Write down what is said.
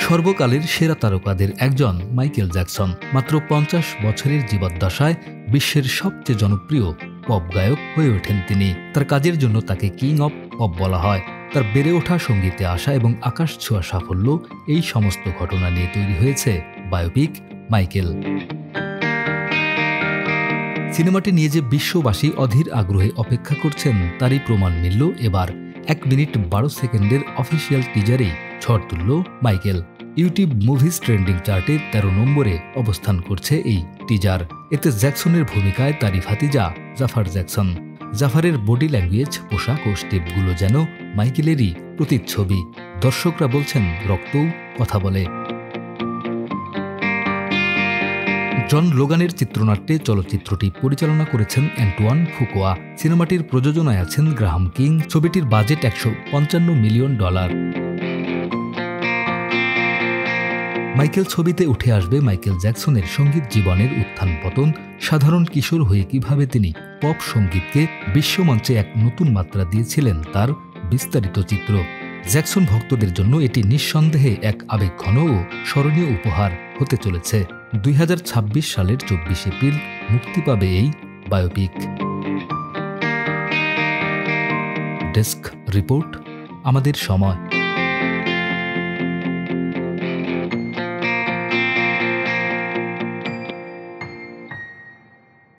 সর্বকালের সেরা তারকাদের একজন মাইকেল জ্যাকসন মাত্র ৫০ বছরের জীবদ্দশায় বিশ্বের সবচেয়ে জনপ্রিয় পপ গায়ক হয়ে ওঠেন তিনি। তার কাজের জন্য তাকে কিং অব পপ বলা হয়। তার বেড়ে ওঠা, সঙ্গীতে আসা এবং আকাশ ছোঁয়া সাফল্য, এই সমস্ত ঘটনা নিয়ে তৈরি হয়েছে বায়োপিক মাইকেল। সিনেমাটি নিয়ে যে বিশ্ববাসী অধীর আগ্রহে অপেক্ষা করছেন তারই প্রমাণ মিলল এবার। ১ মিনিট ১২ সেকেন্ডের অফিসিয়াল টিজারেই ঝড় তুলল মাইকেল। ইউটিউব মুভিজ ট্রেন্ডিং চার্টে ১৩ নম্বরে অবস্থান করছে এই টিজার। এতে জ্যাকসনের ভূমিকায় তারই ভাতিজা জাফার জ্যাকসন। জাফারের বডি ল্যাঙ্গুয়েজ, পোশাক ও স্টেপগুলো যেন মাইকেলেরই প্রতিচ্ছবি। দর্শকরা বলছেন রক্তও কথা বলে। জন লোগানের চিত্রনাট্যে চলচ্চিত্রটি পরিচালনা করেছেন অ্যান্টোয়ান ফুকোয়া। সিনেমাটির প্রযোজনায় আছেন গ্রাহাম কিং। ছবিটির বাজেট $১৫৫ মিলিয়ন। মাইকেল ছবিতে উঠে আসবে মাইকেল জ্যাকসনের সঙ্গীত জীবনের উত্থান পতন, সাধারণ কিশোর হয়ে কিভাবে তিনি পপ সঙ্গীতকে বিশ্বমঞ্চে এক নতুন মাত্রা দিয়েছিলেন তার বিস্তারিত চিত্র। জ্যাকসন ভক্তদের জন্য এটি নিঃসন্দেহে এক আবেগঘন ও স্মরণীয় উপহার হতে চলেছে। ২০২৬ সালের ২৪ এপ্রিল মুক্তি পাবে এই বায়োপিক। ডেস্ক রিপোর্ট, আমাদের সময়।